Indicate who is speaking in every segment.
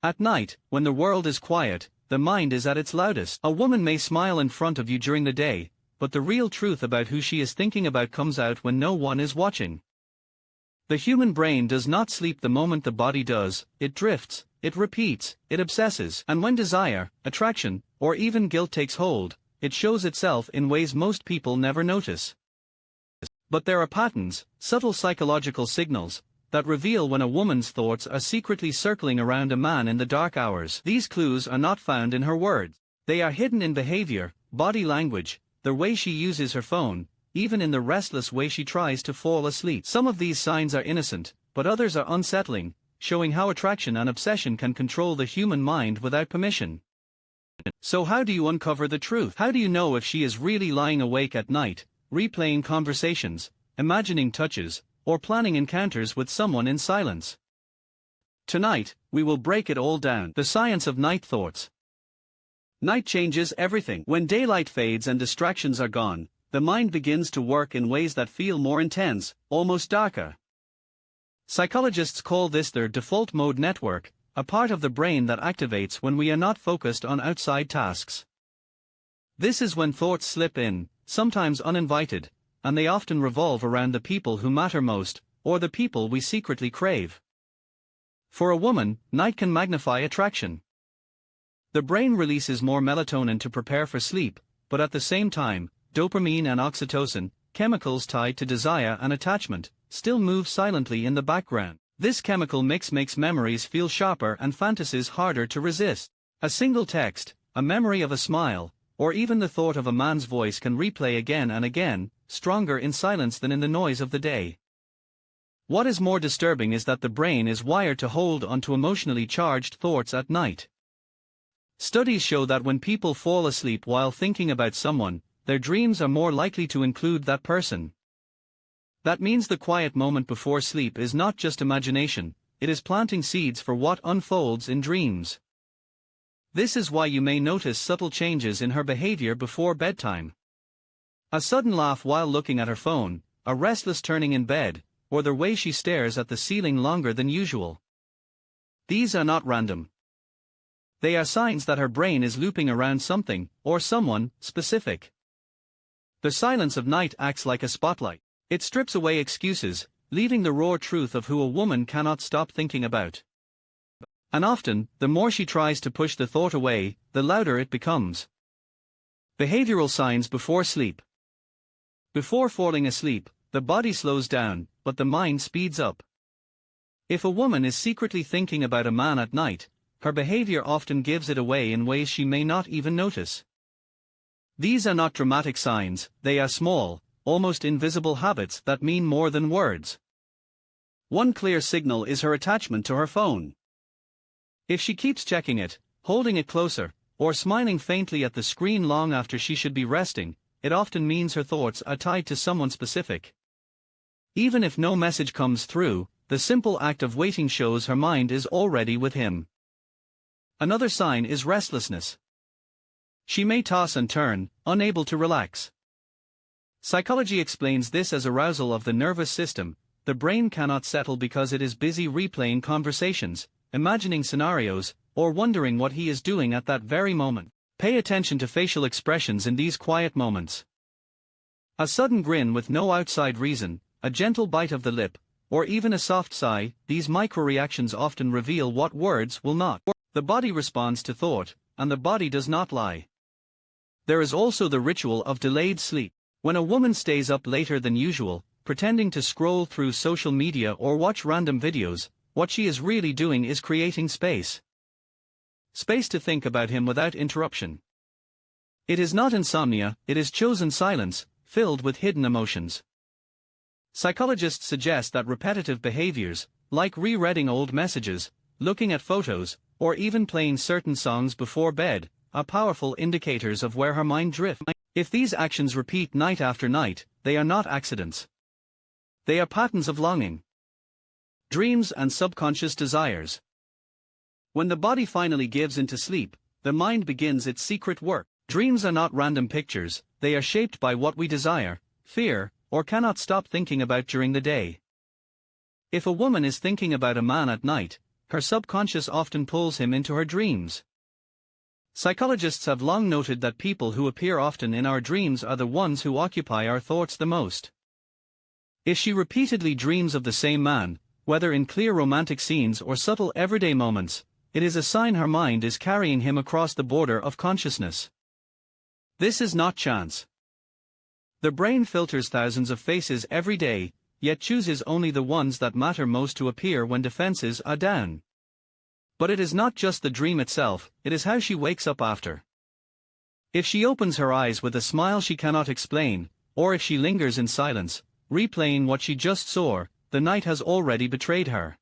Speaker 1: At night, when the world is quiet, the mind is at its loudest. A woman may smile in front of you during the day, but the real truth about who she is thinking about comes out when no one is watching. The human brain does not sleep the moment the body does. It drifts, it repeats, it obsesses, and when desire, attraction, or even guilt takes hold, it shows itself in ways most people never notice. But there are patterns, subtle psychological signals, that reveal when a woman's thoughts are secretly circling around a man in the dark hours. These clues are not found in her words. They are hidden in behavior, body language, the way she uses her phone, even in the restless way she tries to fall asleep. Some of these signs are innocent, but others are unsettling, showing how attraction and obsession can control the human mind without permission. So how do you uncover the truth? How do you know if she is really lying awake at night, replaying conversations, imagining touches, or planning encounters with someone in silence? Tonight, we will break it all down. The science of night thoughts. Night changes everything. When daylight fades and distractions are gone, the mind begins to work in ways that feel more intense, almost darker. Psychologists call this their default mode network, a part of the brain that activates when we are not focused on outside tasks. This is when thoughts slip in, sometimes uninvited, and they often revolve around the people who matter most, or the people we secretly crave. For a woman, night can magnify attraction. The brain releases more melatonin to prepare for sleep, but at the same time, dopamine and oxytocin, chemicals tied to desire and attachment, still move silently in the background. This chemical mix makes memories feel sharper and fantasies harder to resist. A single text, a memory of a smile, or even the thought of a man's voice can replay again and again, stronger in silence than in the noise of the day. What is more disturbing is that the brain is wired to hold onto emotionally charged thoughts at night. Studies show that when people fall asleep while thinking about someone, their dreams are more likely to include that person. That means the quiet moment before sleep is not just imagination, it is planting seeds for what unfolds in dreams. This is why you may notice subtle changes in her behavior before bedtime. A sudden laugh while looking at her phone, a restless turning in bed, or the way she stares at the ceiling longer than usual. These are not random. They are signs that her brain is looping around something, or someone, specific. The silence of night acts like a spotlight. It strips away excuses, leaving the raw truth of who a woman cannot stop thinking about. And often, the more she tries to push the thought away, the louder it becomes. Behavioral signs before sleep. Before falling asleep, the body slows down, but the mind speeds up. If a woman is secretly thinking about a man at night, her behavior often gives it away in ways she may not even notice. These are not dramatic signs, they are small, almost invisible habits that mean more than words. One clear signal is her attachment to her phone. If she keeps checking it, holding it closer, or smiling faintly at the screen long after she should be resting, it often means her thoughts are tied to someone specific. Even if no message comes through, the simple act of waiting shows her mind is already with him. Another sign is restlessness. She may toss and turn, unable to relax. Psychology explains this as arousal of the nervous system. The brain cannot settle because it is busy replaying conversations, imagining scenarios, or wondering what he is doing at that very moment. Pay attention to facial expressions in these quiet moments. A sudden grin with no outside reason, a gentle bite of the lip, or even a soft sigh, these micro-reactions often reveal what words will not. The body responds to thought, and the body does not lie. There is also the ritual of delayed sleep. When a woman stays up later than usual, pretending to scroll through social media or watch random videos, what she is really doing is creating space. Space to think about him without interruption. It is not insomnia, it is chosen silence, filled with hidden emotions. Psychologists suggest that repetitive behaviors, like rereading old messages, looking at photos, or even playing certain songs before bed, are powerful indicators of where her mind drifts. If these actions repeat night after night, they are not accidents. They are patterns of longing, dreams and subconscious desires. When the body finally gives into sleep, the mind begins its secret work. Dreams are not random pictures, they are shaped by what we desire, fear, or cannot stop thinking about during the day. If a woman is thinking about a man at night, her subconscious often pulls him into her dreams. Psychologists have long noted that people who appear often in our dreams are the ones who occupy our thoughts the most. If she repeatedly dreams of the same man, whether in clear romantic scenes or subtle everyday moments, it is a sign her mind is carrying him across the border of consciousness. This is not chance. The brain filters thousands of faces every day, yet chooses only the ones that matter most to appear when defenses are down. But it is not just the dream itself, it is how she wakes up after. If she opens her eyes with a smile she cannot explain, or if she lingers in silence, replaying what she just saw, the night has already betrayed her.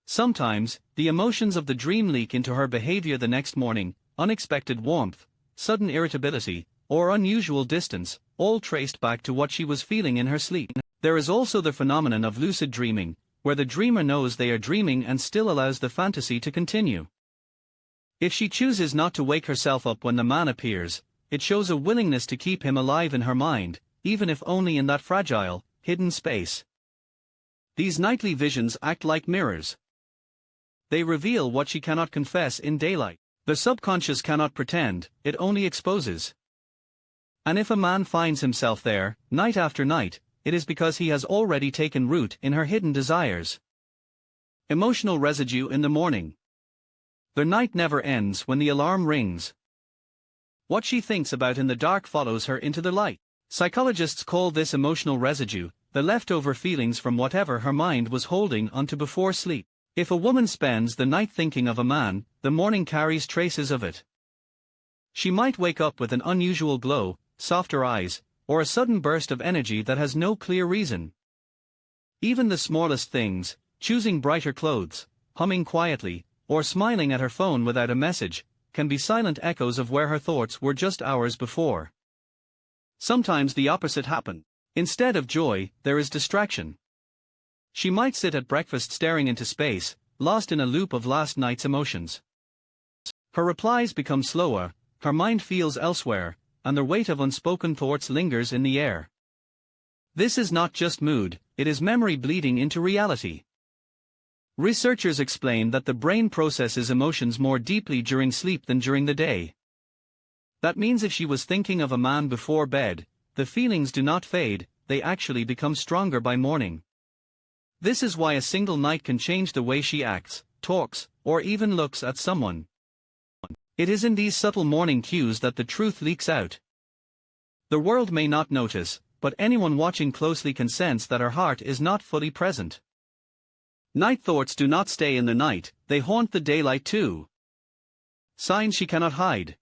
Speaker 1: Sometimes, the emotions of the dream leak into her behavior the next morning: unexpected warmth, sudden irritability, or unusual distance, all traced back to what she was feeling in her sleep. There is also the phenomenon of lucid dreaming, where the dreamer knows they are dreaming and still allows the fantasy to continue. If she chooses not to wake herself up when the man appears, it shows a willingness to keep him alive in her mind, even if only in that fragile, hidden space. These nightly visions act like mirrors. They reveal what she cannot confess in daylight. The subconscious cannot pretend, it only exposes. And if a man finds himself there, night after night, it is because he has already taken root in her hidden desires. Emotional residue in the morning. The night never ends when the alarm rings. What she thinks about in the dark follows her into the light. Psychologists call this emotional residue, the leftover feelings from whatever her mind was holding onto before sleep. If a woman spends the night thinking of a man, the morning carries traces of it. She might wake up with an unusual glow, softer eyes, or a sudden burst of energy that has no clear reason. Even the smallest things, choosing brighter clothes, humming quietly, or smiling at her phone without a message, can be silent echoes of where her thoughts were just hours before. Sometimes the opposite happens. Instead of joy, there is distraction. She might sit at breakfast staring into space, lost in a loop of last night's emotions. Her replies become slower, her mind feels elsewhere, and the weight of unspoken thoughts lingers in the air. This is not just mood, it is memory bleeding into reality. Researchers explain that the brain processes emotions more deeply during sleep than during the day. That means if she was thinking of a man before bed, the feelings do not fade, they actually become stronger by morning. This is why a single night can change the way she acts, talks, or even looks at someone. It is in these subtle morning cues that the truth leaks out. The world may not notice, but anyone watching closely can sense that her heart is not fully present. Night thoughts do not stay in the night, they haunt the daylight too. Signs she cannot hide.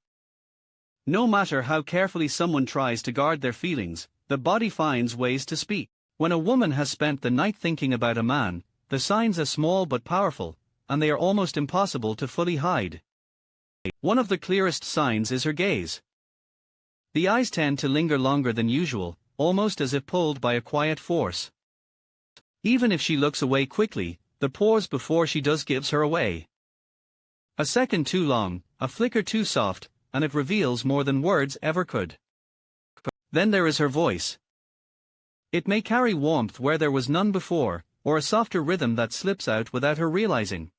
Speaker 1: No matter how carefully someone tries to guard their feelings, the body finds ways to speak. When a woman has spent the night thinking about a man, the signs are small but powerful, and they are almost impossible to fully hide. One of the clearest signs is her gaze. The eyes tend to linger longer than usual, almost as if pulled by a quiet force. Even if she looks away quickly, the pause before she does gives her away. A second too long, a flicker too soft, and it reveals more than words ever could. Then there is her voice. It may carry warmth where there was none before, or a softer rhythm that slips out without her realizing.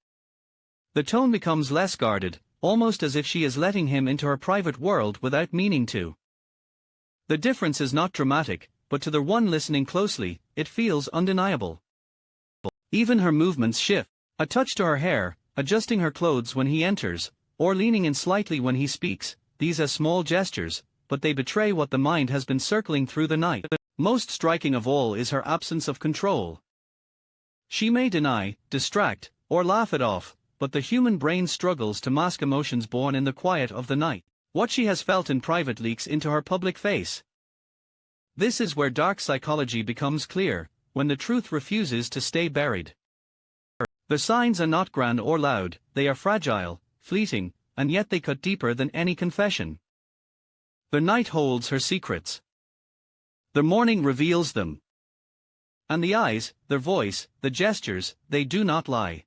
Speaker 1: The tone becomes less guarded, almost as if she is letting him into her private world without meaning to. The difference is not dramatic, but to the one listening closely, it feels undeniable. Even her movements shift, a touch to her hair, adjusting her clothes when he enters, or leaning in slightly when he speaks. These are small gestures, but they betray what the mind has been circling through the night. Most striking of all is her absence of control. She may deny, distract, or laugh it off, but the human brain struggles to mask emotions born in the quiet of the night. What she has felt in private leaks into her public face. This is where dark psychology becomes clear, when the truth refuses to stay buried. The signs are not grand or loud, they are fragile, fleeting, and yet they cut deeper than any confession. The night holds her secrets. The morning reveals them. And the eyes, their voice, the gestures, they do not lie.